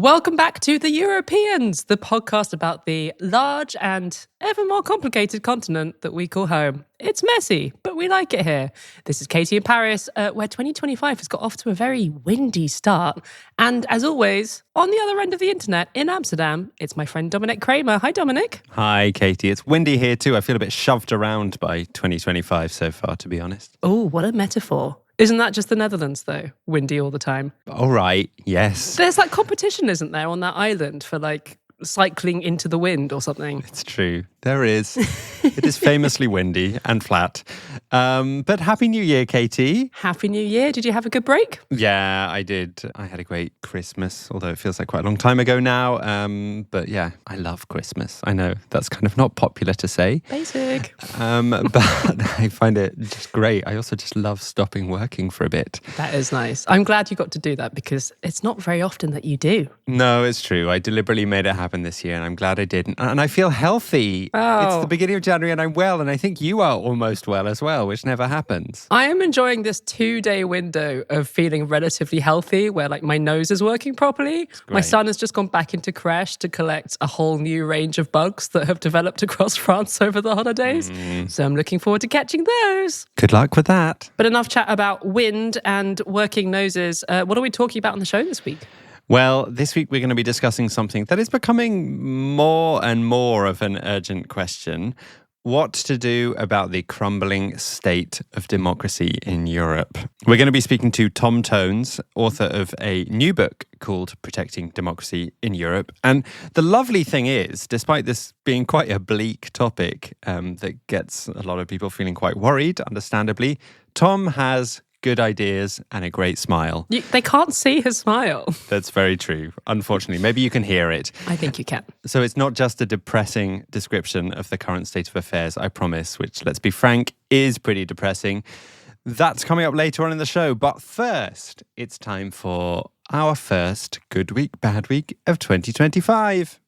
Welcome back to The Europeans, the podcast about the large and ever more complicated continent that we call home. It's messy, but we like it here. This is Katy in Paris, where 2025 has got off to a very windy start. And as always, on the other end of the internet in Amsterdam, it's my friend Dominic Kramer. Hi, Dominic. Hi, Katy. It's windy here too. I feel a bit shoved around by 2025 so far, to be honest. Oh, what a metaphor. Isn't that just the Netherlands, though? Windy all the time. All right, yes. There's that competition, isn't there, on that island for cycling into the wind or something? It's true. There is. It is famously windy and flat. But Happy New Year, Katy. Happy New Year. Did you have a good break? Yeah, I did. I had a great Christmas, although it feels like quite a long time ago now. But yeah, I love Christmas. I know that's kind of not popular to say. Basic. But I find it just great. I also just love stopping working for a bit. That is nice. I'm glad you got to do that because it's not very often that you do. No, it's true. I deliberately made it happen this year and I'm glad I did. And I feel healthy. Oh. It's the beginning of January and I'm well. And I think you are almost well as well, which never happens. I am enjoying this 2-day window of feeling relatively healthy where my nose is working properly. My son has just gone back into creche to collect a whole new range of bugs that have developed across France over the holidays. So I'm looking forward to catching those. Good luck with that. But enough chat about wind and working noses. What are we talking about on the show this week? Well, this week we're going to be discussing something that is becoming more and more of an urgent question. What to do about the crumbling state of democracy in Europe. We're going to be speaking to Tom Theuns, author of a new book called Protecting Democracy in Europe. And the lovely thing is, despite this being quite a bleak topic that gets a lot of people feeling quite worried, understandably, Tom has good ideas and a great smile. They can't see his smile. That's very true. Unfortunately, maybe you can hear it. I think you can. So it's not just a depressing description of the current state of affairs, I promise, which, let's be frank, is pretty depressing. That's coming up later on in the show. But first, it's time for our first Good Week, Bad Week of 2025.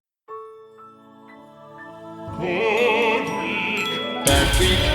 Good Week, Bad Week.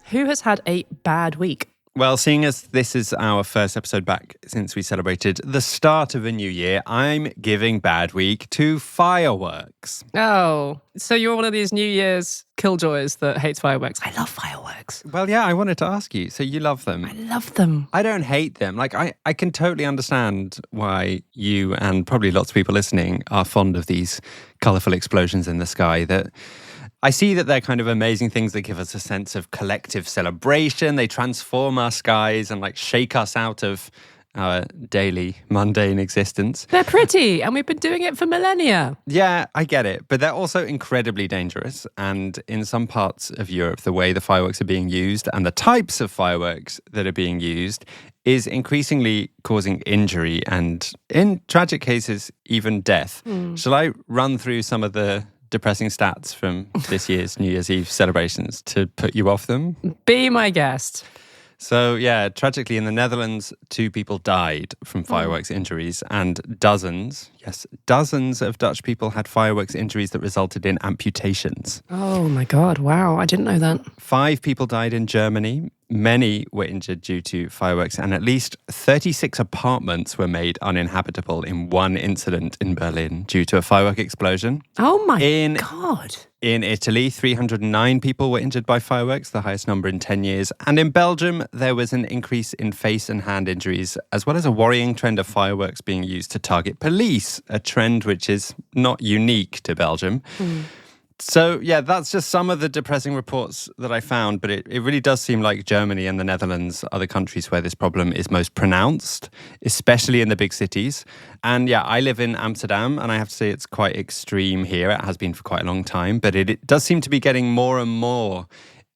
Who has had a bad week? Well, seeing as this is our first episode back since we celebrated the start of a new year, I'm giving bad week to fireworks. Oh, so you're one of these New Year's killjoys that hates fireworks. I love fireworks. Well, yeah, I wanted to ask you. So you love them? I love them. I don't hate them. I can totally understand why you and probably lots of people listening are fond of these colourful explosions in the sky that... I see that they're kind of amazing things that give us a sense of collective celebration. They transform our skies and shake us out of our daily mundane existence. They're pretty and we've been doing it for millennia. Yeah, I get it. But they're also incredibly dangerous. And in some parts of Europe, the way the fireworks are being used and the types of fireworks that are being used is increasingly causing injury and, in tragic cases, even death. Shall I run through some of the depressing stats from this year's New Year's Eve celebrations to put you off them? Be my guest. So, yeah, tragically in the Netherlands, 2 people died from fireworks injuries and dozens of Dutch people had fireworks injuries that resulted in amputations. Oh my God, wow, I didn't know that. 5 people died in Germany. Many were injured due to fireworks and at least 36 apartments were made uninhabitable in one incident in Berlin due to a firework explosion. Oh my God. In Italy, 309 people were injured by fireworks, the highest number in 10 years. And in Belgium, there was an increase in face and hand injuries, as well as a worrying trend of fireworks being used to target police, a trend which is not unique to Belgium. So, yeah, that's just some of the depressing reports that I found, but it really does seem like Germany and the Netherlands are the countries where this problem is most pronounced, especially in the big cities. And yeah, I live in Amsterdam, and I have to say it's quite extreme here. It has been for quite a long time, but it does seem to be getting more and more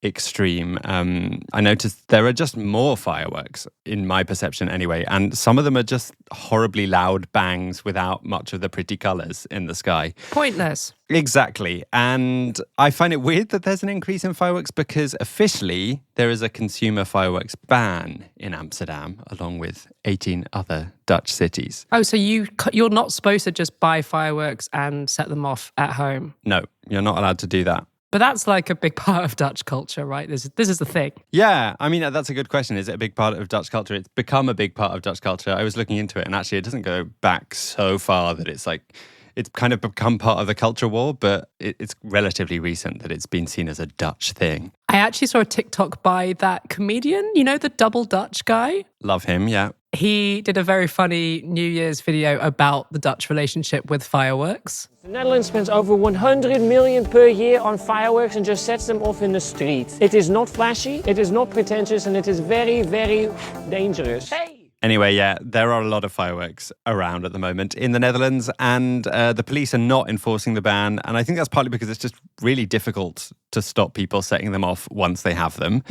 extreme. I noticed there are just more fireworks, in my perception anyway, and some of them are just horribly loud bangs without much of the pretty colours in the sky. Pointless. Exactly. And I find it weird that there's an increase in fireworks because officially there is a consumer fireworks ban in Amsterdam, along with 18 other Dutch cities. Oh, so you're not supposed to just buy fireworks and set them off at home? No, you're not allowed to do that. But that's like a big part of Dutch culture, right? This is the thing. Yeah, I mean, that's a good question. Is it a big part of Dutch culture? It's become a big part of Dutch culture. I was looking into it, and actually it doesn't go back so far that it's kind of become part of the culture war, but it's relatively recent that it's been seen as a Dutch thing. I actually saw a TikTok by that comedian, you know, the double Dutch guy? Love him, yeah. He did a very funny New Year's video about the Dutch relationship with fireworks. The Netherlands spends over 100 million per year on fireworks and just sets them off in the street. It is not flashy, it is not pretentious, and it is very, very dangerous. Hey! Anyway, yeah, there are a lot of fireworks around at the moment in the Netherlands, and the police are not enforcing the ban. And I think that's partly because it's just really difficult to stop people setting them off once they have them.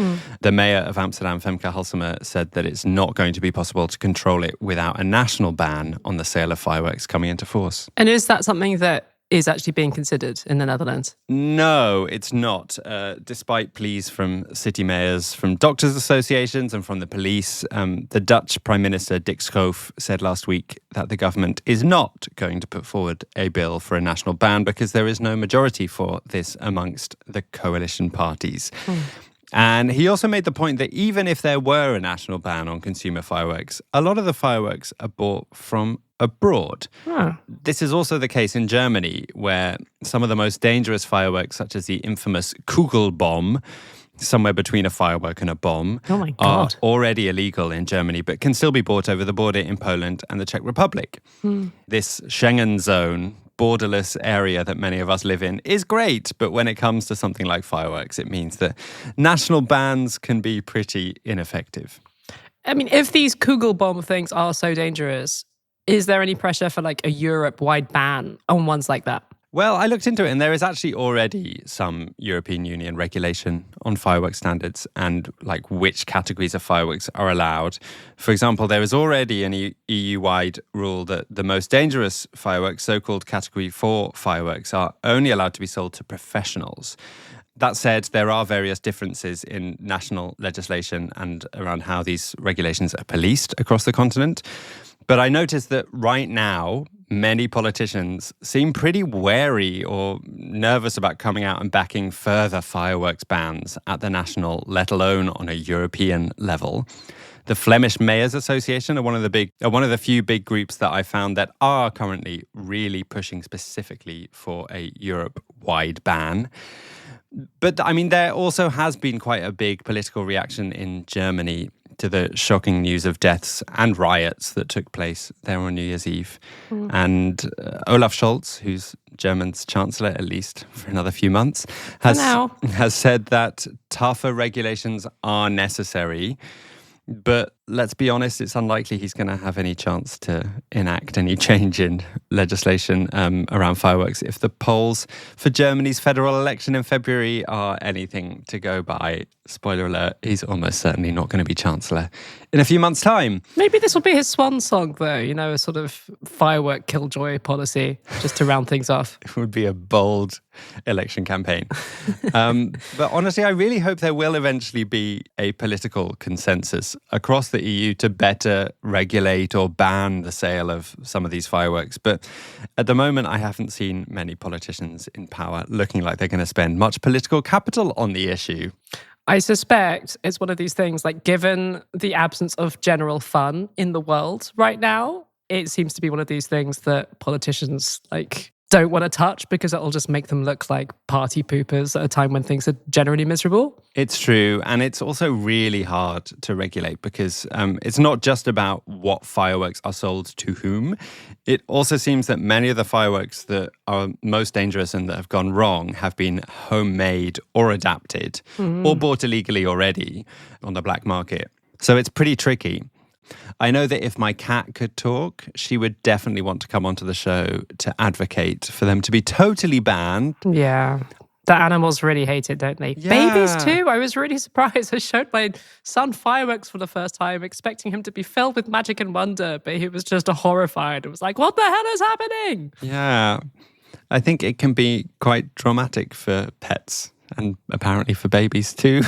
The mayor of Amsterdam, Femke Halsema, said that it's not going to be possible to control it without a national ban on the sale of fireworks coming into force. And is that something that is actually being considered in the Netherlands? No, it's not. Despite pleas from city mayors, from doctors' associations and from the police, the Dutch Prime Minister Dick Schoof said last week that the government is not going to put forward a bill for a national ban because there is no majority for this amongst the coalition parties. And he also made the point that even if there were a national ban on consumer fireworks, a lot of the fireworks are bought from abroad. This is also the case in Germany, where some of the most dangerous fireworks, such as the infamous Kugelbomb, somewhere between a firework and a bomb, are already illegal in Germany, but can still be bought over the border in Poland and the Czech Republic. This Schengen zone, borderless area that many of us live in, is great, but when it comes to something like fireworks, it means that national bans can be pretty ineffective. I mean, if these Kugelbomb things are so dangerous, is there any pressure for like a Europe-wide ban on ones like that? Well, I looked into it, and there is actually already some European Union regulation on fireworks standards and like which categories of fireworks are allowed. For example, there is already an EU-wide rule that the most dangerous fireworks, so-called Category 4 fireworks, are only allowed to be sold to professionals. That said, there are various differences in national legislation and around how these regulations are policed across the continent. But I noticed that right now, many politicians seem pretty wary or nervous about coming out and backing further fireworks bans at the national, let alone on a European level. The Flemish Mayors Association are one of the few big groups that I found that are currently really pushing specifically for a Europe-wide ban. But I mean, there also has been quite a big political reaction in Germany to the shocking news of deaths and riots that took place there on New Year's Eve. And Olaf Scholz, who's Germany's chancellor, at least for another few months, has said that tougher regulations are necessary. But let's be honest, it's unlikely he's going to have any chance to enact any change in legislation around fireworks if the polls for Germany's federal election in February are anything to go by. Spoiler alert, he's almost certainly not going to be chancellor in a few months' time. Maybe this will be his swan song, though, you know, a sort of firework killjoy policy, just to round things off. It would be a bold election campaign. But honestly, I really hope there will eventually be a political consensus across the EU to better regulate or ban the sale of some of these fireworks. But at the moment, I haven't seen many politicians in power looking like they're going to spend much political capital on the issue. I suspect it's one of these things, like, given the absence of general fun in the world right now, it seems to be one of these things that politicians, like, don't want to touch because it'll just make them look like party poopers at a time when things are generally miserable. It's true. And it's also really hard to regulate because it's not just about what fireworks are sold to whom. It also seems that many of the fireworks that are most dangerous and that have gone wrong have been homemade or adapted or bought illegally already on the black market. So it's pretty tricky. I know that if my cat could talk, she would definitely want to come onto the show to advocate for them to be totally banned. Yeah. The animals really hate it, don't they? Yeah. Babies too. I was really surprised. I showed my son fireworks for the first time, expecting him to be filled with magic and wonder, but he was just horrified. It was like, what the hell is happening? Yeah. I think it can be quite traumatic for pets and apparently for babies too.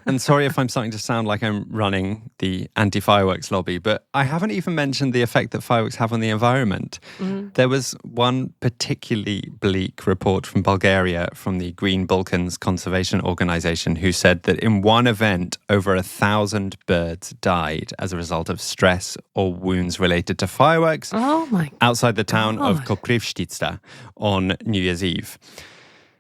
And sorry if I'm starting to sound like I'm running the anti-fireworks lobby, but I haven't even mentioned the effect that fireworks have on the environment. There was one particularly bleak report from Bulgaria from the Green Balkans Conservation Organization who said that in one event, over 1,000 birds died as a result of stress or wounds related to fireworks outside the town of Koprivstica on New Year's Eve.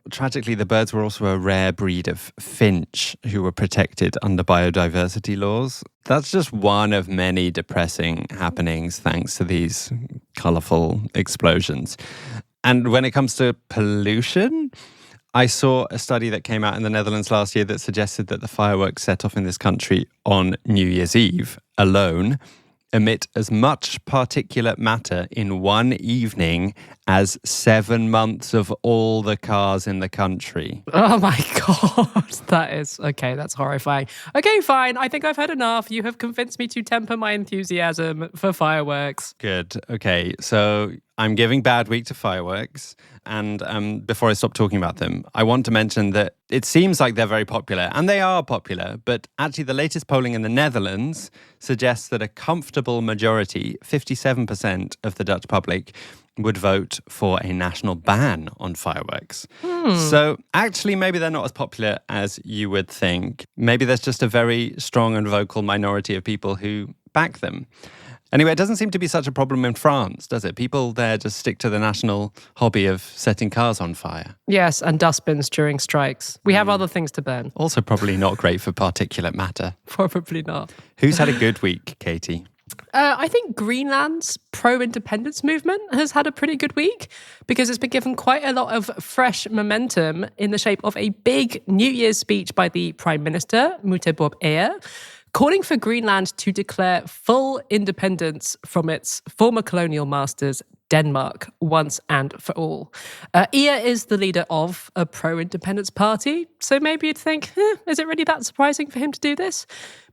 Tragically, the birds were also a rare breed of finch who were protected under biodiversity laws. That's just one of many depressing happenings thanks to these colourful explosions. And when it comes to pollution, I saw a study that came out in the Netherlands last year that suggested that the fireworks set off in this country on New Year's Eve alone emit as much particulate matter in one evening as 7 months of all the cars in the country. Oh my God. That is, okay, that's horrifying. Okay, fine. I think I've had enough. You have convinced me to temper my enthusiasm for fireworks. Good. Okay, so I'm giving bad week to fireworks. And before I stop talking about them, I want to mention that it seems like they're very popular, and they are popular, but actually the latest polling in the Netherlands suggests that a comfortable majority, 57% of the Dutch public, would vote for a national ban on fireworks. So actually, maybe they're not as popular as you would think. Maybe there's just a very strong and vocal minority of people who back them. Anyway, it doesn't seem to be such a problem in France, does it? People there just stick to the national hobby of setting cars on fire. Yes, and dustbins during strikes. We have other things to burn. Also probably not great for particulate matter. Probably not. Who's had a good week, Katy? I think Greenland's pro-independence movement has had a pretty good week because it's been given quite a lot of fresh momentum in the shape of a big New Year's speech by the Prime Minister, Mute Bob Eir, calling for Greenland to declare full independence from its former colonial masters, Denmark, once and for all. Eir is the leader of a pro-independence party, so maybe you'd think, is it really that surprising for him to do this?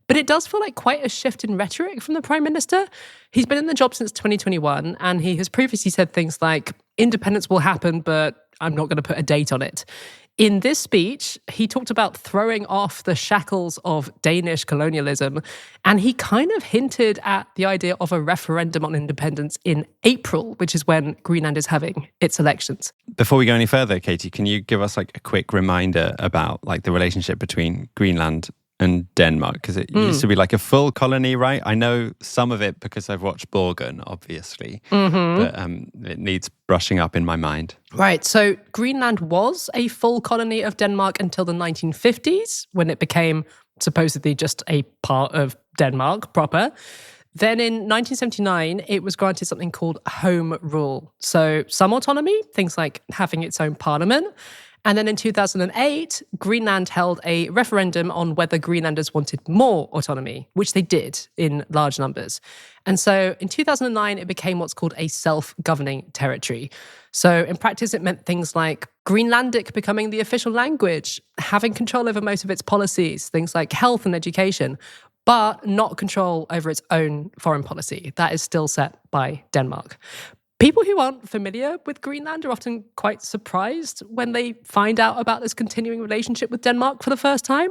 But it does feel like quite a shift in rhetoric from the Prime Minister. He's been in the job since 2021, and he has previously said things like, independence will happen, but I'm not going to put a date on it. In this speech, he talked about throwing off the shackles of Danish colonialism, and he kind of hinted at the idea of a referendum on independence in April, which is when Greenland is having its elections. Before we go any further, Katy, can you give us like a quick reminder about like the relationship between Greenland and Denmark? Because it used to be like a full colony, right? I know some of it because I've watched Borgen, obviously, but it needs brushing up in my mind. Right, so Greenland was a full colony of Denmark until the 1950s, when it became supposedly just a part of Denmark proper. Then in 1979, it was granted something called Home Rule. So some autonomy, things like having its own parliament. And then in 2008, Greenland held a referendum on whether Greenlanders wanted more autonomy, which they did in large numbers. And so in 2009, it became what's called a self-governing territory. So in practice, it meant things like Greenlandic becoming the official language, having control over most of its policies, things like health and education, but not control over its own foreign policy. That is still set by Denmark. People who aren't familiar with Greenland are often quite surprised when they find out about this continuing relationship with Denmark for the first time.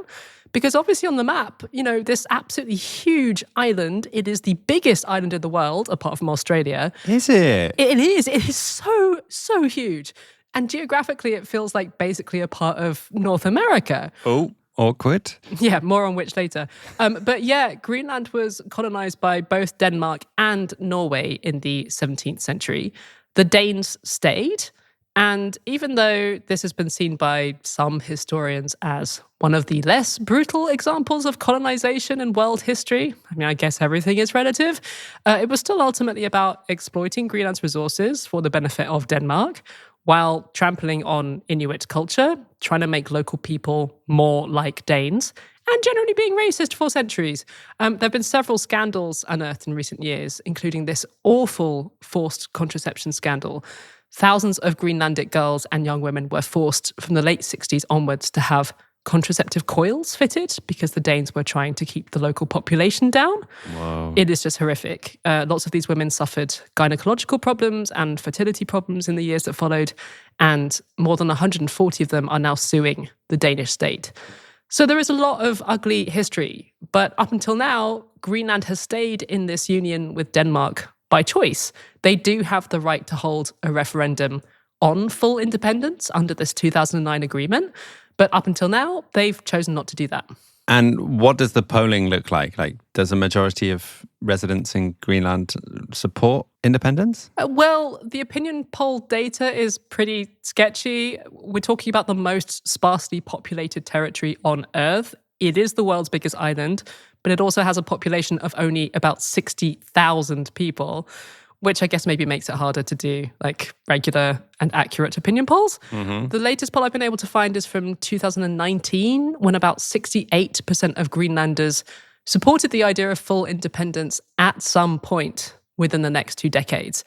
Because obviously on the map, you know, this absolutely huge island, it is the biggest island in the world, apart from Australia. Is it? It is. It is so huge. And geographically, it feels like basically a part of North America. Oh. Awkward. Yeah, more on which later. But yeah, Greenland was colonized by both Denmark and Norway in the 17th century. The Danes stayed. And even though this has been seen by some historians as one of the less brutal examples of colonization in world history, I mean, I guess everything is relative, it was still ultimately about exploiting Greenland's resources for the benefit of Denmark, while trampling on Inuit culture, trying to make local people more like Danes, and generally being racist for centuries. There have been several scandals unearthed in recent years, including this awful forced contraception scandal. Thousands of Greenlandic girls and young women were forced from the late 60s onwards to have contraceptive coils fitted because the Danes were trying to keep the local population down. Whoa. It is just horrific. Lots of these women suffered gynecological problems and fertility problems in the years that followed, and more than 140 of them are now suing the Danish state. So there is a lot of ugly history, but up until now, Greenland has stayed in this union with Denmark by choice. They do have the right to hold a referendum on full independence under this 2009 agreement, but up until now, they've chosen not to do that. And what does the polling look like? Like, does a majority of residents in Greenland support independence? Well, the opinion poll data is pretty sketchy. We're talking about the most sparsely populated territory on Earth. It is the world's biggest island, but it also has a population of only about 60,000 people, which I guess maybe makes it harder to do like regular and accurate opinion polls. The latest poll I've been able to find is from 2019, when about 68% of Greenlanders supported the idea of full independence at some point within the next 2 decades.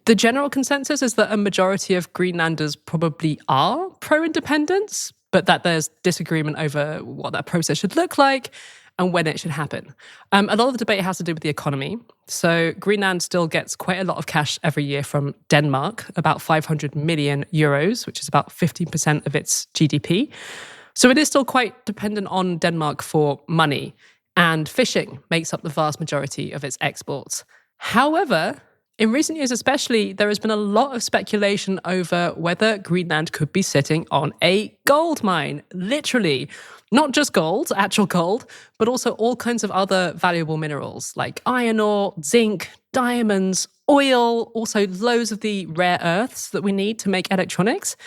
The general consensus is that a majority of Greenlanders probably are pro-independence, but that there's disagreement over what that process should look like and when it should happen. A lot of the debate has to do with the economy. So Greenland still gets quite a lot of cash every year from Denmark, about 500 million euros, which is about 15% of its GDP. So it is still quite dependent on Denmark for money, and fishing makes up the vast majority of its exports. However, in recent years especially, there has been a lot of speculation over whether Greenland could be sitting on a gold mine, literally. Not just gold, actual gold, but also all kinds of other valuable minerals like iron ore, zinc, diamonds, oil, also loads of the rare earths that we need to make electronics.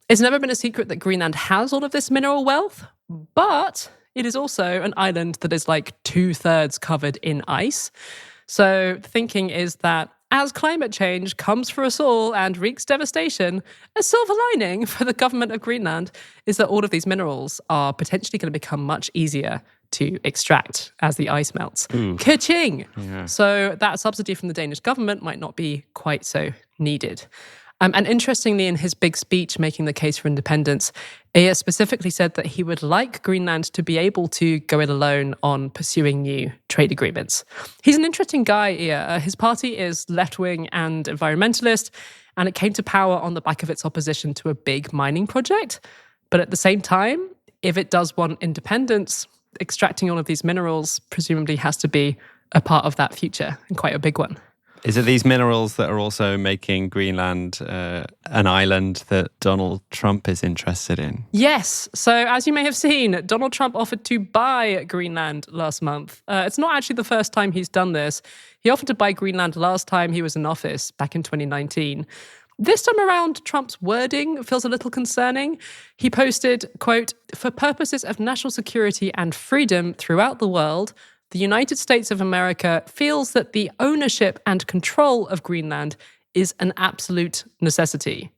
It's never been a secret that Greenland has all of this mineral wealth, but it is also an island that is like 2/3 covered in ice. So the thinking is that as climate change comes for us all and wreaks devastation, a silver lining for the government of Greenland is that all of these minerals are potentially going to become much easier to extract as the ice melts. Ka-ching! Yeah. So that subsidy from the Danish government might not be quite so needed. And interestingly, in his big speech making the case for independence, he specifically said that he would like Greenland to be able to go it alone on pursuing new trade agreements. He's an interesting guy here. His party is left-wing and environmentalist, and it came to power on the back of its opposition to a big mining project. But at the same time, if it does want independence, extracting all of these minerals presumably has to be a part of that future, and quite a big one. Is it these minerals that are also making Greenland an island that Donald Trump is interested in? Yes. So as you may have seen, Donald Trump offered to buy Greenland last month. It's not actually the first time he's done this. He offered to buy Greenland last time he was in office, back in 2019. This time around, Trump's wording feels a little concerning. He posted, quote, "For purposes of national security and freedom throughout the world, the United States of America feels that the ownership and control of Greenland is an absolute necessity."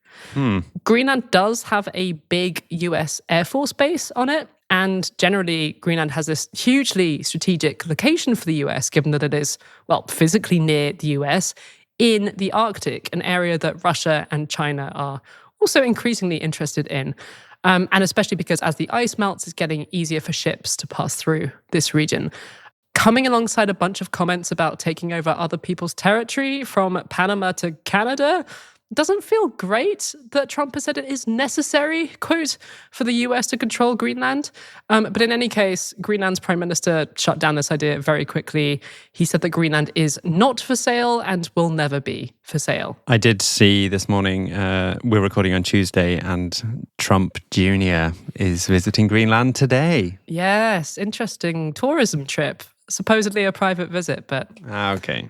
Greenland does have a big US Air Force base on it, and generally Greenland has this hugely strategic location for the US, given that it is, well, physically near the US in the Arctic, an area that Russia and China are also increasingly interested in. And especially because as the ice melts, it's getting easier for ships to pass through this region. Coming alongside a bunch of comments about taking over other people's territory from Panama to Canada, doesn't feel great that Trump has said it is necessary, quote, for the US to control Greenland. But in any case, Greenland's prime minister shut down this idea very quickly. He said that Greenland is not for sale and will never be for sale. I did see this morning, we're recording on Tuesday, and Trump Jr. is visiting Greenland today. Yes, interesting tourism trip. Supposedly a private visit, but... Okay.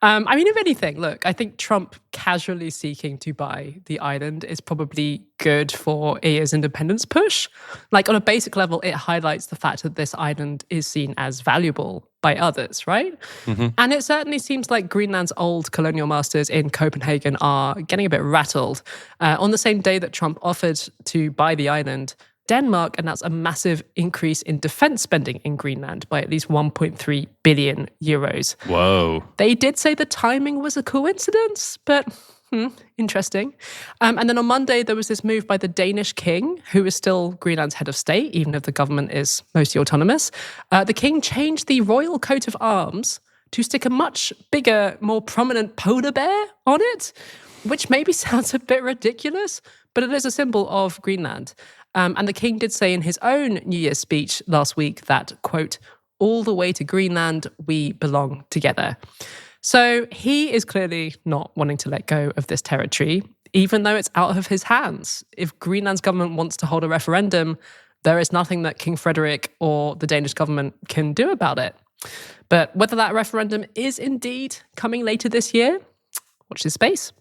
I mean, if anything, look, I think Trump casually seeking to buy the island is probably good for EU's independence push. Like, on a basic level, it highlights the fact that this island is seen as valuable by others, right? And it certainly seems like Greenland's old colonial masters in Copenhagen are getting a bit rattled. On the same day that Trump offered to buy the island, Denmark announced a massive increase in defense spending in Greenland by at least 1.3 billion euros. Whoa. They did say the timing was a coincidence, but interesting. And then on Monday, there was this move by the Danish king, who is still Greenland's head of state, even if the government is mostly autonomous. The king changed the royal coat of arms to stick a much bigger, more prominent polar bear on it, which maybe sounds a bit ridiculous, but it is a symbol of Greenland. And the king did say in his own New Year's speech last week that, quote, all the way to Greenland, we belong together. So he is clearly not wanting to let go of this territory, even though it's out of his hands. If Greenland's government wants to hold a referendum, there is nothing that King Frederick or the Danish government can do about it. But whether that referendum is indeed coming later this year, watch this space.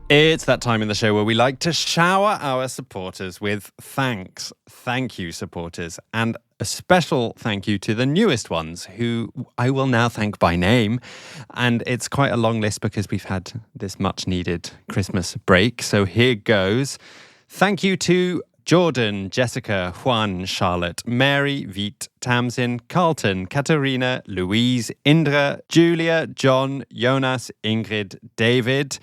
It's that time in the show where we like to shower our supporters with thanks. Thank you, supporters. And a special thank you to the newest ones, who I will now thank by name. And it's quite a long list because we've had this much needed Christmas break. So here goes. Thank you to Jordan, Jessica, Juan, Charlotte, Mary, Veet, Tamsin, Carlton, Katarina, Louise, Indra, Julia, John, Jonas, Ingrid, David.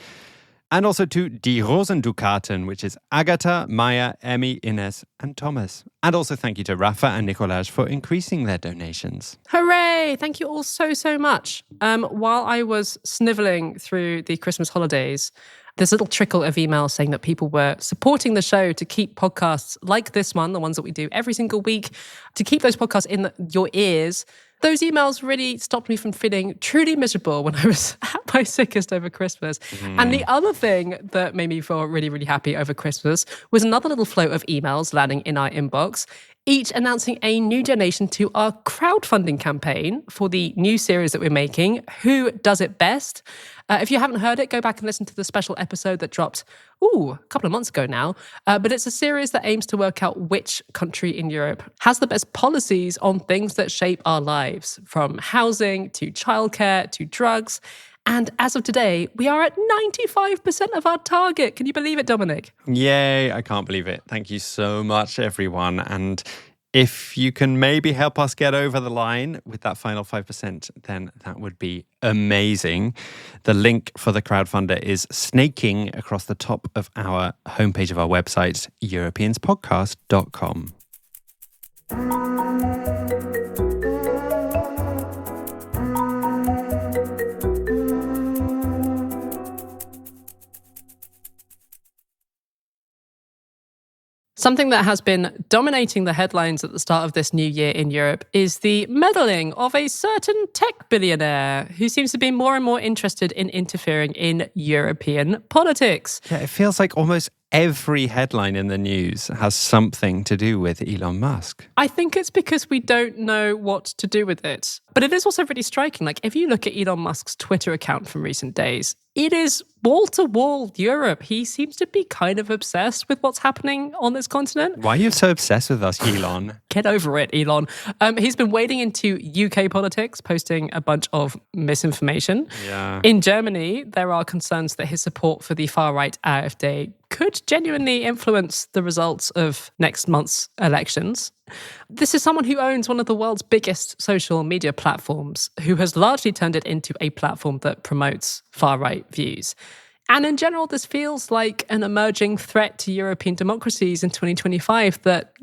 And also to Die Rosendukaten, which is Agatha, Maya, Emmy, Ines, and Thomas. And also thank you to Rafa and Nicolaj for increasing their donations. Hooray! Thank you all so much. While I was snivelling through the Christmas holidays, there's a little trickle of emails saying that people were supporting the show to keep podcasts like this one, the ones that we do every single week, to keep those podcasts in your ears. Those emails really stopped me from feeling truly miserable when I was at my sickest over Christmas. And the other thing that made me feel really happy over Christmas was another little flow of emails landing in our inbox, each announcing a new donation to our crowdfunding campaign for the new series that we're making, Who Does It Best? If you haven't heard it, go back and listen to the special episode that dropped, a couple of months ago now. But it's a series that aims to work out which country in Europe has the best policies on things that shape our lives, from housing to childcare to drugs. And as of today, we are at 95% of our target. Can you believe it, Dominic? Yay, I can't believe it. Thank you so much, everyone. And if you can maybe help us get over the line with that final 5%, then that would be amazing. The link for the crowdfunder is snaking across the top of our homepage of our website, europeanspodcast.com. Something that has been dominating the headlines at the start of this new year in Europe is the meddling of a certain tech billionaire who seems to be more and more interested in interfering in European politics. Yeah, it feels like almost every headline in the news has something to do with Elon Musk. I think it's because we don't know what to do with it. But it is also really striking. Like, if you look at Elon Musk's Twitter account from recent days, it is wall-to-wall Europe. He seems to be kind of obsessed with what's happening on this continent. Why are you so obsessed with us, Elon? Get over it, Elon. He's been wading into UK politics, posting a bunch of misinformation. Yeah. In Germany, there are concerns that his support for the far-right AfD could genuinely influence the results of next month's elections. This is someone who owns one of the world's biggest social media platforms, who has largely turned it into a platform that promotes far-right views. And in general, this feels like an emerging threat to European democracies in 2025 that,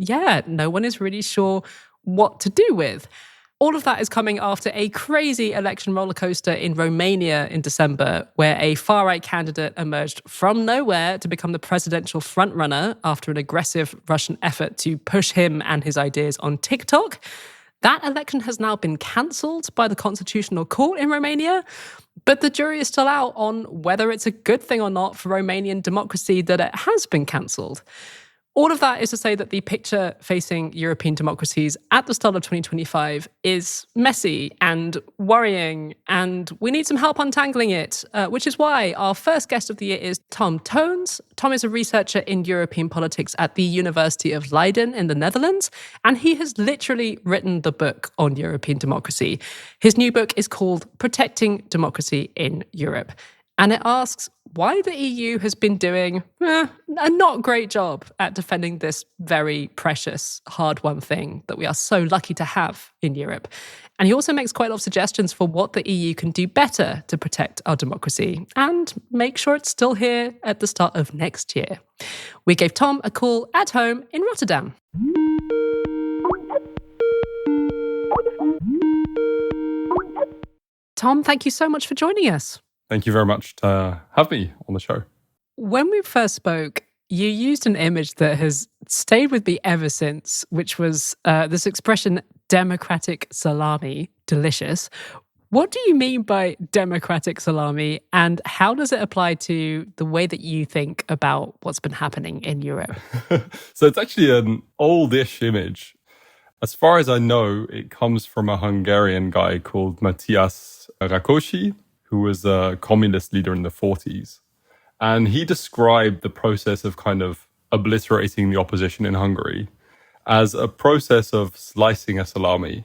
no one is really sure what to do with. All of that is coming after a crazy election rollercoaster in Romania in December, where a far-right candidate emerged from nowhere to become the presidential frontrunner after an aggressive Russian effort to push him and his ideas on TikTok. That election has now been cancelled by the Constitutional Court in Romania, but the jury is still out on whether it's a good thing or not for Romanian democracy that it has been cancelled. All of that is to say that the picture facing European democracies at the start of 2025 is messy and worrying, and we need some help untangling it, which is why our first guest of the year is Tom Theuns. Tom is a researcher in European politics at the University of Leiden in the Netherlands, and he has literally written the book on European democracy. His new book is called Protecting Democracy in Europe. And it asks why the EU has been doing a not great job at defending this very precious, hard-won thing that we are so lucky to have in Europe. And he also makes quite a lot of suggestions for what the EU can do better to protect our democracy and make sure it's still here at the start of next year. We gave Tom a call at home in Rotterdam. Tom, thank you so much for joining us. Thank you very much to have me on the show. When we first spoke, You used an image that has stayed with me ever since, which was this expression, democratic salami, delicious. What do you mean by democratic salami, and how does it apply to the way that you think about what's been happening in Europe? So it's actually an oldish image. As far as I know, it comes from a Hungarian guy called Matthias Rákosi, who was a communist leader in the 40s. And he described the process of kind of obliterating the opposition in Hungary as a process of slicing a salami.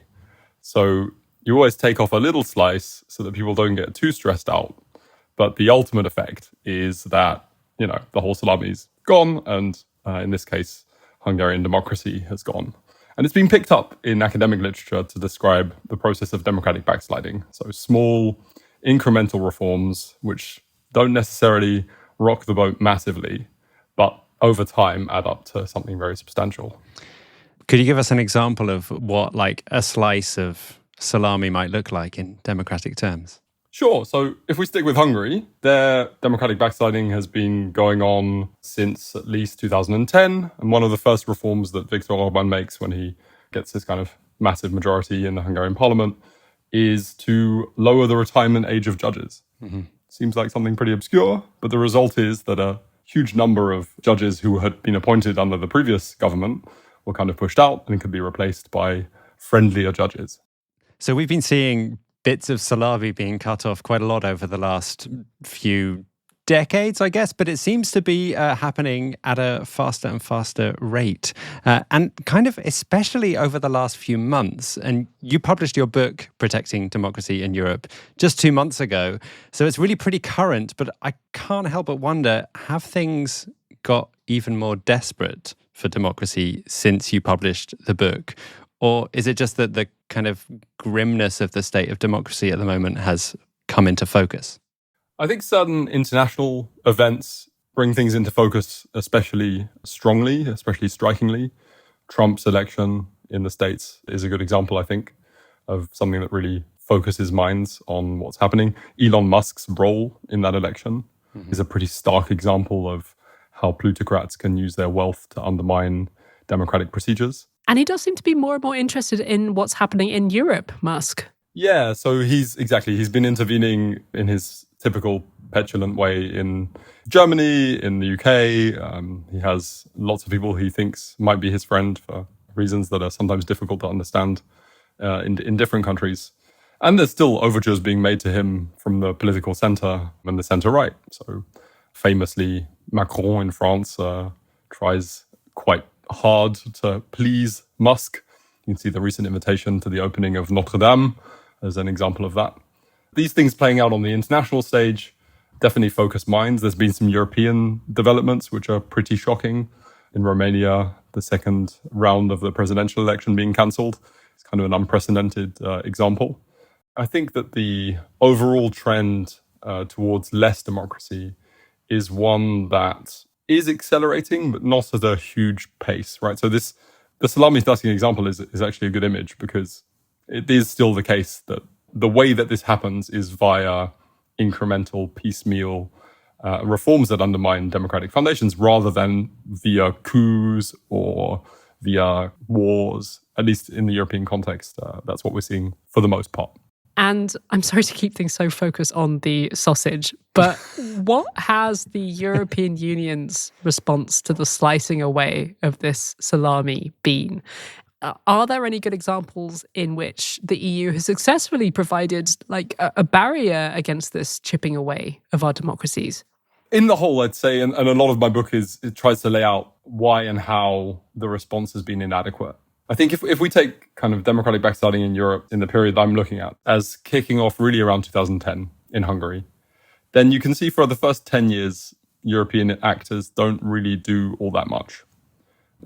So you always take off a little slice so that people don't get too stressed out. But the ultimate effect is that, the whole salami is gone. And in this case, Hungarian democracy has gone. And it's been picked up in academic literature to describe the process of democratic backsliding. So small, incremental reforms, which don't necessarily rock the boat massively, but over time add up to something very substantial. Could you give us an example of what like a slice of salami might look like in democratic terms? Sure. So if we stick with Hungary, their democratic backsliding has been going on since at least 2010. And one of the first reforms that Viktor Orban makes when he gets this kind of massive majority in the Hungarian parliament is to lower the retirement age of judges. Mm-hmm. Seems like something pretty obscure, but the result is that a huge number of judges who had been appointed under the previous government were kind of pushed out and could be replaced by friendlier judges. So we've been seeing bits of salami being cut off quite a lot over the last few decades, I guess, but it seems to be happening at a faster and faster rate. And kind of especially over the last few months. And you published your book, Protecting Democracy in Europe, just 2 months ago. So it's really pretty current, but I can't help but wonder, have things got even more desperate for democracy since you published the book? Or is it just that the kind of grimness of the state of democracy at the moment has come into focus? I think certain international events bring things into focus especially strongly, especially strikingly. Trump's election in the States is a good example, I think, of something that really focuses minds on what's happening. Elon Musk's role in that election is a pretty stark example of how plutocrats can use their wealth to undermine democratic procedures. And he does seem to be more and more interested in what's happening in Europe, Musk. Yeah, so he's been intervening in his typical petulant way in Germany, in the UK. He has lots of people he thinks might be his friend for reasons that are sometimes difficult to understand in different countries. And there's still overtures being made to him from the political centre and the centre-right. So famously, Macron in France tries quite hard to please Musk. You can see the recent invitation to the opening of Notre Dame as an example of that. These things playing out on the international stage definitely focus minds. There's been some European developments which are pretty shocking. In Romania, the second round of the presidential election being cancelled is kind of an unprecedented example. I think that the overall trend towards less democracy is one that is accelerating, but not at a huge pace, right? So the salami slicing example is actually a good image because it is still the case that the way that this happens is via incremental, piecemeal reforms that undermine democratic foundations rather than via coups or via wars. At least in the European context, that's what we're seeing for the most part. And I'm sorry to keep things so focused on the sausage, but what has the European Union's response to the slicing away of this salami been? Are there any good examples in which the EU has successfully provided like a barrier against this chipping away of our democracies? In the whole, I'd say, and a lot of my book it tries to lay out why and how the response has been inadequate. I think if we take kind of democratic backsliding in Europe in the period I'm looking at as kicking off really around 2010 in Hungary, then you can see for the first 10 years, European actors don't really do all that much.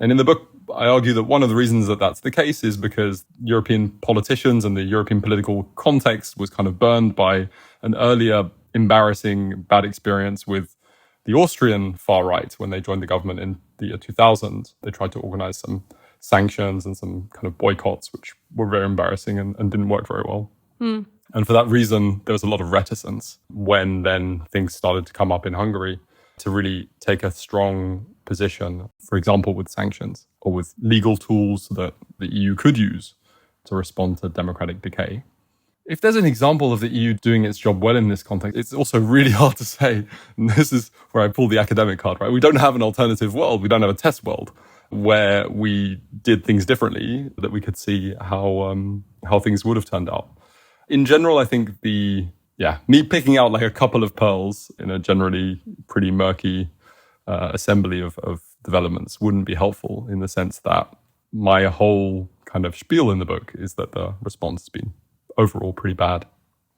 And in the book, I argue that one of the reasons that that's the case is because European politicians and the European political context was kind of burned by an earlier embarrassing bad experience with the Austrian far right when they joined the government in the year 2000. They tried to organize some sanctions and some kind of boycotts, which were very embarrassing and didn't work very well. And for that reason, there was a lot of reticence when then things started to come up in Hungary. to really take a strong position, for example, with sanctions or with legal tools that the EU could use to respond to democratic decay. If there's an example of the EU doing its job well in this context, it's also really hard to say. And this is where I pull the academic card, right? We don't have an alternative world. We don't have a test world where we did things differently, that we could see how things would have turned out. In general, I think me picking out like a couple of pearls in a generally pretty murky assembly of developments wouldn't be helpful, in the sense that my whole kind of spiel in the book is that the response has been overall pretty bad.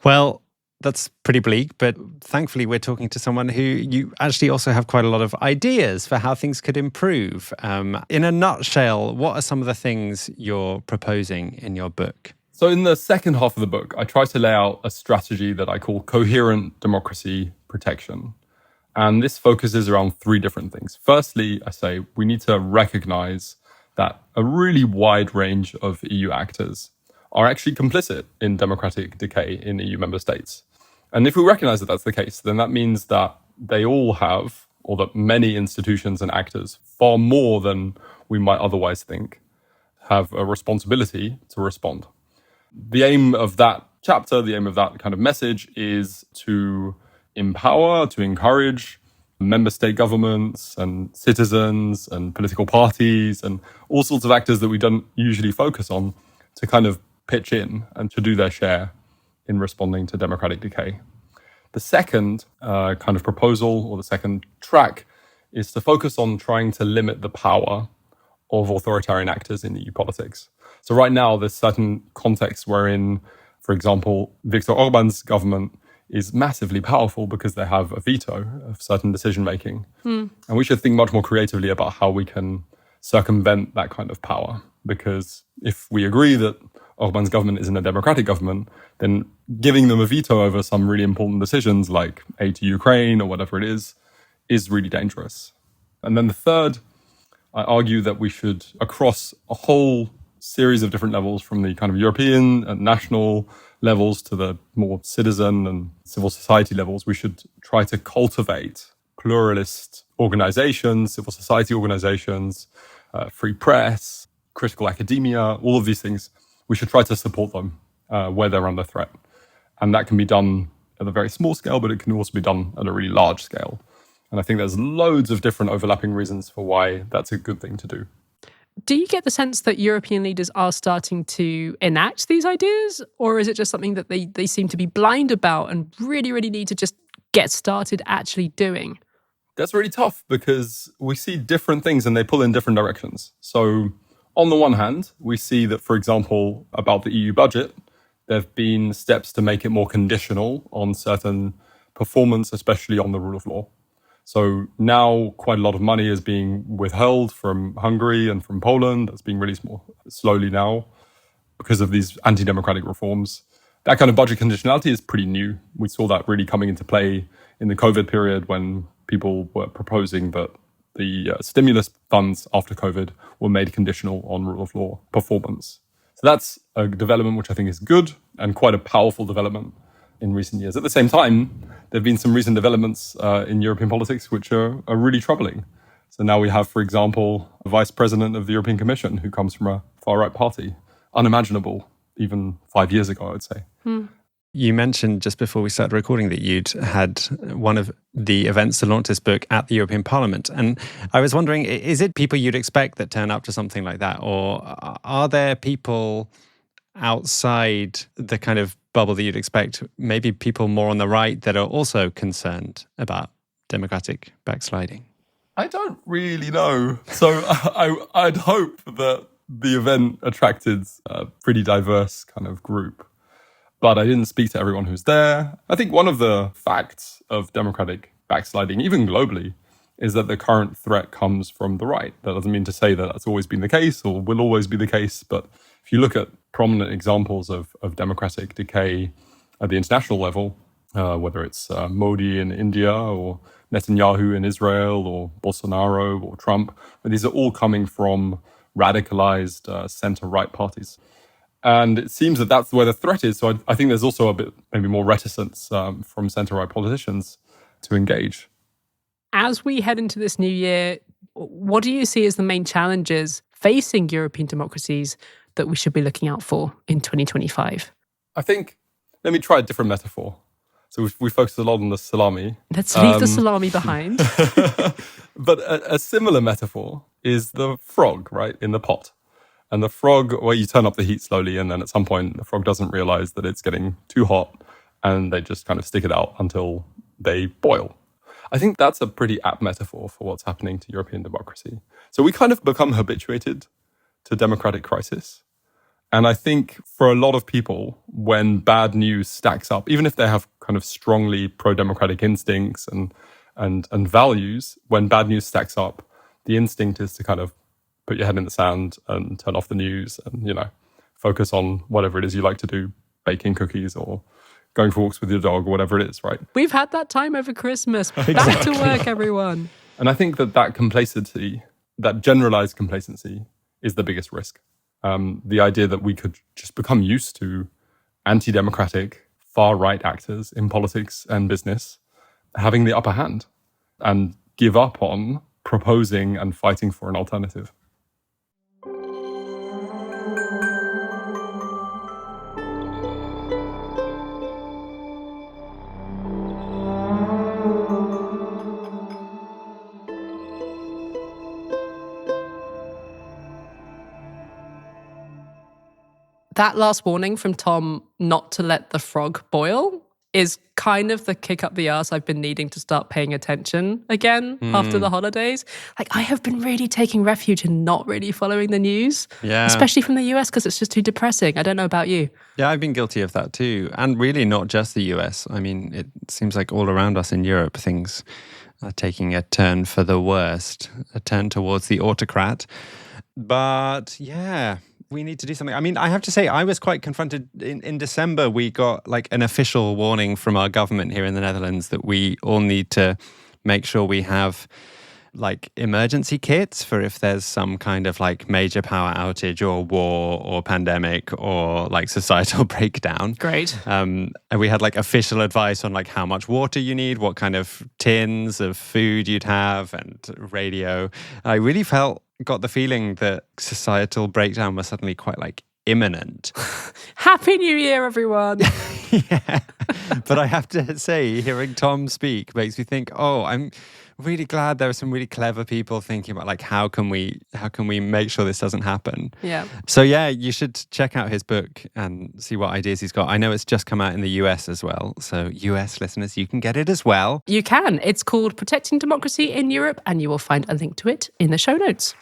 Well, that's pretty bleak, but thankfully we're talking to someone who you actually also have quite a lot of ideas for how things could improve. In a nutshell, what are some of the things you're proposing in your book? So in the second half of the book, I try to lay out a strategy that I call coherent democracy protection. And this focuses around three different things. Firstly, I say we need to recognize that a really wide range of EU actors are actually complicit in democratic decay in EU member states. And if we recognize that that's the case, then that means that they all have, or that many institutions and actors, far more than we might otherwise think, have a responsibility to respond. The aim of that chapter, the aim of that kind of message, is to empower, to encourage member state governments and citizens and political parties and all sorts of actors that we don't usually focus on to kind of pitch in and to do their share in responding to democratic decay. The second kind of proposal, or the second track, is to focus on trying to limit the power of authoritarian actors in EU politics. So right now, there's certain contexts wherein, for example, Viktor Orban's government is massively powerful because they have a veto of certain decision-making. And we should think much more creatively about how we can circumvent that kind of power. Because if we agree that Orban's government isn't a democratic government, then giving them a veto over some really important decisions like aid to Ukraine or whatever it is really dangerous. And then the third, I argue that we should, across a whole series of different levels, from the kind of European and national levels to the more citizen and civil society levels, we should try to cultivate pluralist organizations, civil society organizations, free press, critical academia, all of these things. We should try to support them where they're under threat. And that can be done at a very small scale, but it can also be done at a really large scale. And I think there's loads of different overlapping reasons for why that's a good thing to do. Do you get the sense that European leaders are starting to enact these ideas? Or is it just something that they seem to be blind about and really, really need to just get started actually doing? That's really tough because we see different things and they pull in different directions. So on the one hand, we see that, for example, about the EU budget, there have been steps to make it more conditional on certain performance, especially on the rule of law. So now quite a lot of money is being withheld from Hungary and from Poland. That's being released more slowly now because of these anti-democratic reforms. That kind of budget conditionality is pretty new. We saw that really coming into play in the COVID period when people were proposing that the stimulus funds after COVID were made conditional on rule of law performance. So that's a development which I think is good and quite a powerful development in recent years. At the same time, there have been some recent developments in European politics which are really troubling. So now we have, for example, a vice president of the European Commission who comes from a far-right party. Unimaginable even 5 years ago, I would say. You mentioned just before we started recording that you'd had one of the events to launch this book at the European Parliament. And I was wondering, is it people you'd expect that turn up to something like that? Or are there people outside the kind of bubble that you'd expect, maybe people more on the right that are also concerned about democratic backsliding? I don't really know. So I'd hope that the event attracted a pretty diverse kind of group. But I didn't speak to everyone who's there. I think one of the facts of democratic backsliding, even globally, is that the current threat comes from the right. That doesn't mean to say that that's always been the case or will always be the case. But if you look at prominent examples of democratic decay at the international level, whether it's Modi in India or Netanyahu in Israel or Bolsonaro or Trump, these are all coming from radicalized center-right parties. And it seems that that's where the threat is. So I think there's also a bit maybe more reticence from center-right politicians to engage. As we head into this new year, what do you see as the main challenges facing European democracies that we should be looking out for in 2025? I think, let me try a different metaphor. So we focused a lot on the salami. Let's leave the salami behind. But a similar metaphor is the frog, right, in the pot. And the frog, well, you turn up the heat slowly, and then at some point the frog doesn't realize that it's getting too hot, and they just kind of stick it out until they boil. I think that's a pretty apt metaphor for what's happening to European democracy. So we kind of become habituated to democratic crisis. And I think for a lot of people, when bad news stacks up, even if they have kind of strongly pro-democratic instincts and values, when bad news stacks up, the instinct is to kind of put your head in the sand and turn off the news and, focus on whatever it is you like to do, baking cookies or going for walks with your dog or whatever it is, right? We've had that time over Christmas. Back to work, everyone. And I think that complacency, that generalized complacency, is the biggest risk. The idea that we could just become used to anti-democratic, far-right actors in politics and business having the upper hand and give up on proposing and fighting for an alternative. That last warning from Tom not to let the frog boil is kind of the kick up the arse I've been needing to start paying attention again after the holidays. Like, I have been really taking refuge in not really following the news, especially from the US, because it's just too depressing. I don't know about you. Yeah, I've been guilty of that too. And really not just the US. I mean, it seems like all around us in Europe, things are taking a turn for the worst, a turn towards the autocrat. But yeah, we need to do something. I mean, I have to say, I was quite confronted. In December, we got like an official warning from our government here in the Netherlands that we all need to make sure we have like emergency kits for if there's some kind of like major power outage or war or pandemic or like societal breakdown. Great. And we had like official advice on like how much water you need, what kind of tins of food you'd have, and radio. I really got the feeling that societal breakdown was suddenly quite like imminent. Happy New Year, everyone. Yeah. But I have to say, hearing Tom speak makes me think, I'm really glad there are some really clever people thinking about like how can we make sure this doesn't happen. Yeah. So yeah, you should check out his book and see what ideas he's got. I know it's just come out in the US as well. So US listeners, you can get it as well. You can. It's called Protecting Democracy in Europe, and you will find a link to it in the show notes.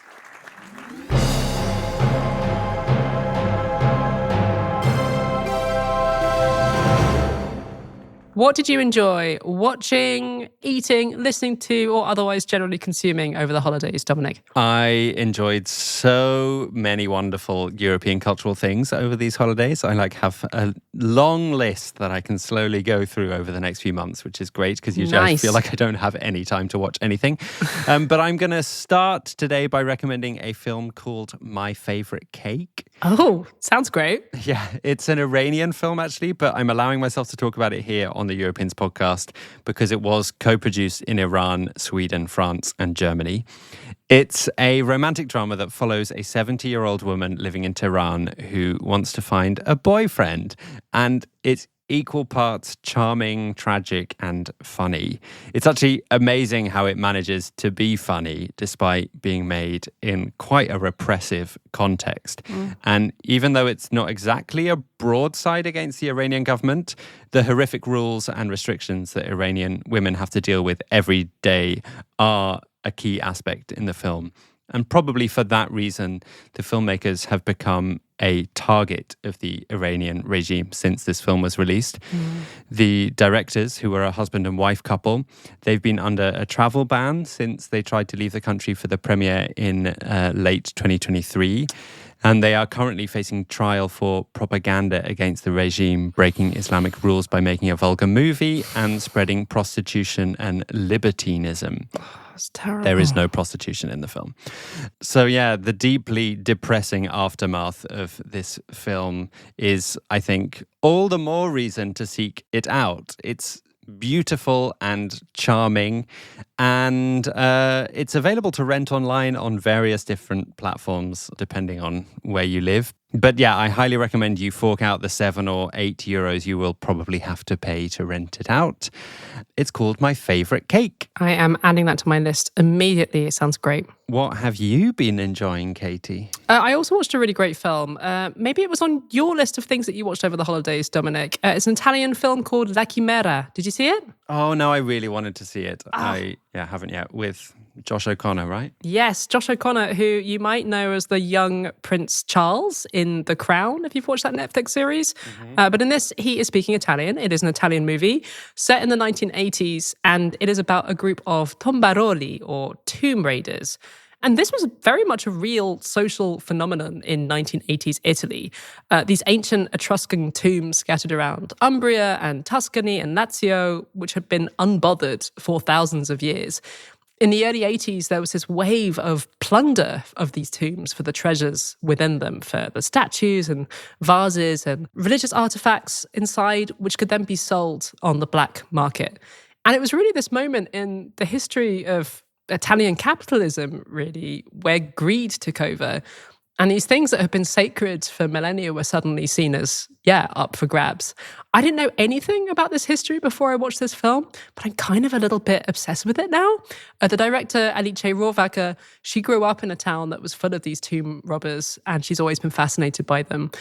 What did you enjoy watching, eating, listening to, or otherwise generally consuming over the holidays, Dominic? I enjoyed so many wonderful European cultural things over these holidays. I have a long list that I can slowly go through over the next few months, which is great because usually I feel like I don't have any time to watch anything. But I'm going to start today by recommending a film called My Favorite Cake. Oh, sounds great. Yeah, it's an Iranian film actually, but I'm allowing myself to talk about it here on the Europeans podcast because it was co-produced in Iran, Sweden, France, and Germany. It's a romantic drama that follows a 70-year-old woman living in Tehran who wants to find a boyfriend, and it's equal parts charming, tragic, and funny. It's actually amazing how it manages to be funny despite being made in quite a repressive context. And even though it's not exactly a broadside against the Iranian government, the horrific rules and restrictions that Iranian women have to deal with every day are a key aspect in the film. And probably for that reason, the filmmakers have become a target of the Iranian regime since this film was released. The directors, who were a husband and wife couple, they've been under a travel ban since they tried to leave the country for the premiere in late 2023. And they are currently facing trial for propaganda against the regime, breaking Islamic rules by making a vulgar movie and spreading prostitution and libertinism. It's terrible. There is no prostitution in the film. So yeah, the deeply depressing aftermath of this film is, I think, all the more reason to seek it out. It's beautiful and charming. And it's available to rent online on various different platforms, depending on where you live. But yeah, I highly recommend you fork out the €7 or €8 you will probably have to pay to rent it out. It's called My Favourite Cake. I am adding that to my list immediately. It sounds great. What have you been enjoying, Katy? I also watched a really great film. Maybe it was on your list of things that you watched over the holidays, Dominic. It's an Italian film called La Chimera. Did you see it? Oh, no, I really wanted to see it. I haven't yet. With Josh O'Connor, right? Yes, Josh O'Connor, who you might know as the young Prince Charles in The Crown, if you've watched that Netflix series. But in this, he is speaking Italian. It is an Italian movie set in the 1980s, and it is about a group of tombaroli, or tomb raiders. And this was very much a real social phenomenon in 1980s Italy. These ancient Etruscan tombs scattered around Umbria and Tuscany and Lazio, which had been unbothered for thousands of years. In the early 80s, there was this wave of plunder of these tombs for the treasures within them, for the statues and vases and religious artifacts inside, which could then be sold on the black market. And it was really this moment in the history of Italian capitalism, really, where greed took over. And these things that have been sacred for millennia were suddenly seen as, up for grabs. I didn't know anything about this history before I watched this film, but I'm kind of a little bit obsessed with it now. The director, Alice Rohrwacher, she grew up in a town that was full of these tomb robbers, and she's always been fascinated by them.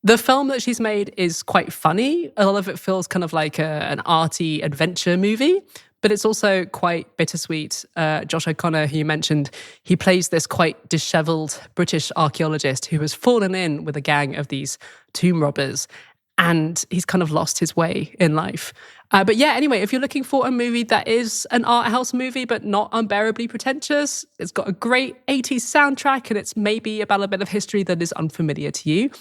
The film that she's made is quite funny. A lot of it feels kind of like an arty adventure movie, but it's also quite bittersweet. Josh O'Connor, who you mentioned, he plays this quite disheveled British archaeologist who has fallen in with a gang of these tomb robbers, and he's kind of lost his way in life. But anyway, if you're looking for a movie that is an art house movie but not unbearably pretentious, it's got a great 80s soundtrack, and it's maybe about a bit of history that is unfamiliar to you,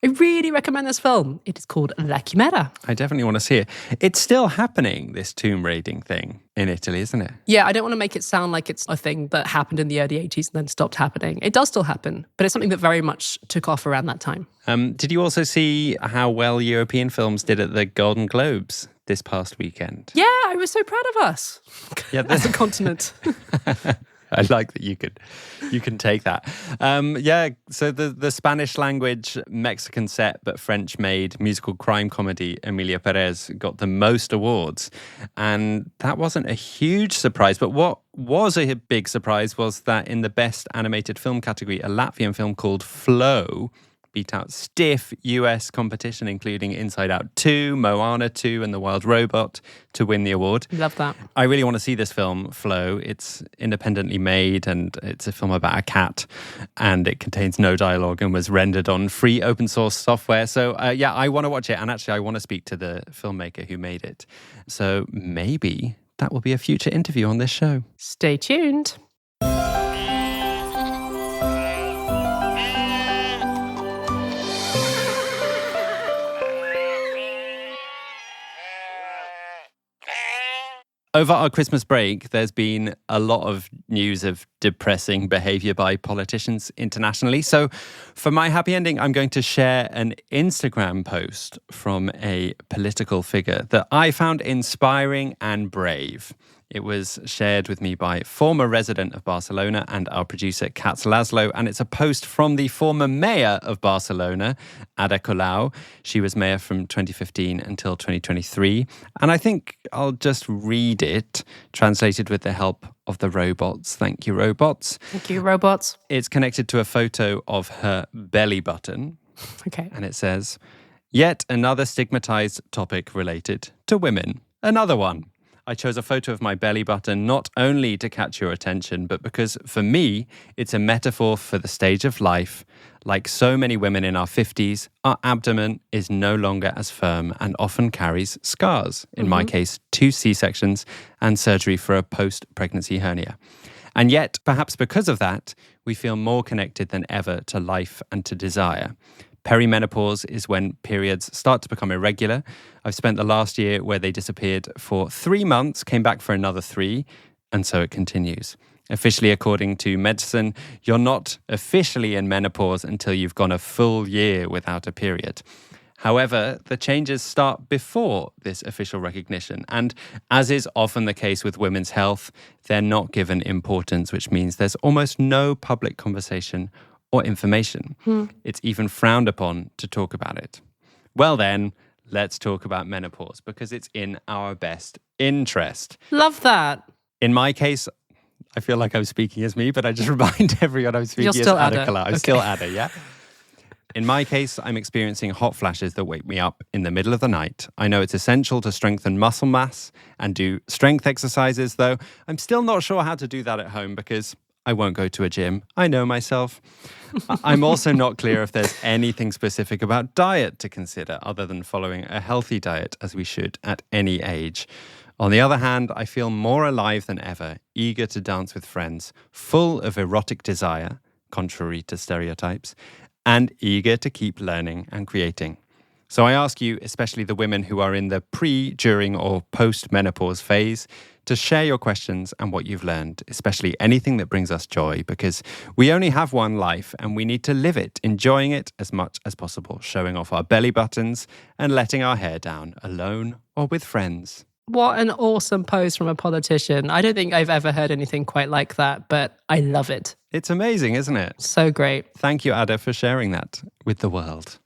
I really recommend this film. It is called La Chimera. I definitely want to see it. It's still happening, this tomb raiding thing in Italy, isn't it? Yeah, I don't want to make it sound like it's a thing that happened in the early 80s and then stopped happening. It does still happen, but it's something that very much took off around that time. Did you also see how well European films did at the Golden Globes this past weekend? Yeah, I was so proud of us as a continent. I like that you can take that. So the Spanish language, Mexican set, but French made musical crime comedy Emilia Perez got the most awards. And that wasn't a huge surprise. But what was a big surprise was that in the best animated film category, a Latvian film called Flow beat out stiff US competition, including Inside Out 2, Moana 2, and The Wild Robot to win the award. Love that. I really want to see this film, Flow. It's independently made, and it's a film about a cat, and it contains no dialogue and was rendered on free open source software. So I want to watch it, and actually I want to speak to the filmmaker who made it. So maybe that will be a future interview on this show. Stay tuned. Over our Christmas break, there's been a lot of news of depressing behaviour by politicians internationally. So for my happy ending, I'm going to share an Instagram post from a political figure that I found inspiring and brave. It was shared with me by former resident of Barcelona and our producer, Katz Laszlo, and it's a post from the former mayor of Barcelona, Ada Colau. She was mayor from 2015 until 2023, and I think I'll just read it, translated with the help of the robots. Thank you, robots. Thank you, robots. It's connected to a photo of her belly button. Okay. And it says, "Yet another stigmatized topic related to women. Another one. I chose a photo of my belly button not only to catch your attention, but because for me, it's a metaphor for the stage of life. Like so many women in our 50s, our abdomen is no longer as firm and often carries scars. In my case, 2 C-sections and surgery for a post-pregnancy hernia. And yet, perhaps because of that, we feel more connected than ever to life and to desire. Perimenopause is when periods start to become irregular. I've spent the last year where they disappeared for 3 months, came back for another 3, and so it continues. Officially, according to medicine, you're not officially in menopause until you've gone a full year without a period. However, the changes start before this official recognition. And as is often the case with women's health, they're not given importance, which means there's almost no public conversation or information. It's even frowned upon to talk about it. Well then, let's talk about menopause because it's in our best interest. Love that. In my case, I feel like I'm speaking as me, but I just remind everyone I'm speaking as still Ada Ada. Colau. I'm still Ada, yeah? In my case, I'm experiencing hot flashes that wake me up in the middle of the night. I know it's essential to strengthen muscle mass and do strength exercises, though I'm still not sure how to do that at home because I won't go to a gym. I know myself. I'm also not clear if there's anything specific about diet to consider other than following a healthy diet as we should at any age. On the other hand, I feel more alive than ever, eager to dance with friends, full of erotic desire, contrary to stereotypes, and eager to keep learning and creating. So I ask you, especially the women who are in the pre, during, or post-menopause phase, to share your questions and what you've learned, especially anything that brings us joy, because we only have one life and we need to live it, enjoying it as much as possible, showing off our belly buttons and letting our hair down, alone or with friends. What an awesome post from a politician. I don't think I've ever heard anything quite like that, but I love it. It's amazing, isn't it? So great. Thank you, Ada, for sharing that with the world.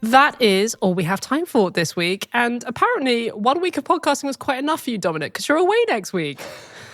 That is all we have time for this week. And apparently 1 week of podcasting was quite enough for you, Dominic, because you're away next week.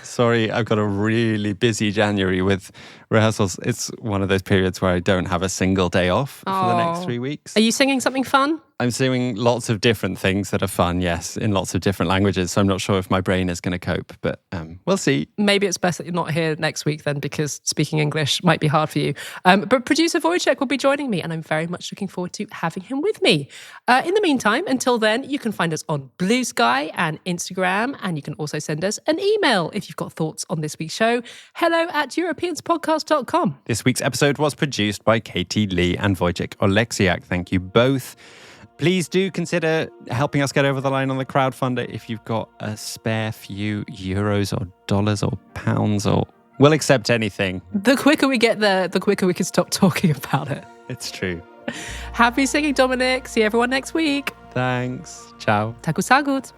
Sorry, I've got a really busy January with rehearsals. It's one of those periods where I don't have a single day off for the next 3 weeks. Are you singing something fun? I'm singing lots of different things that are fun, yes, in lots of different languages. So I'm not sure if my brain is going to cope, but we'll see. Maybe it's best that you're not here next week then, because speaking English might be hard for you. But producer Wojciech will be joining me, and I'm very much looking forward to having him with me. In the meantime, until then, you can find us on Blue Sky and Instagram, and you can also send us an email if you've got thoughts on this week's show. hello@europeanspodcast.com. This week's episode was produced by Katy, Lee, and Wojciech Oleksiak. Thank you both. Please do consider helping us get over the line on the crowdfunder if you've got a spare few euros or dollars or pounds, or we'll accept anything. The quicker we get there, the quicker we can stop talking about it. It's true. Happy singing, Dominic. See everyone next week. Thanks. Ciao. Taku sagut.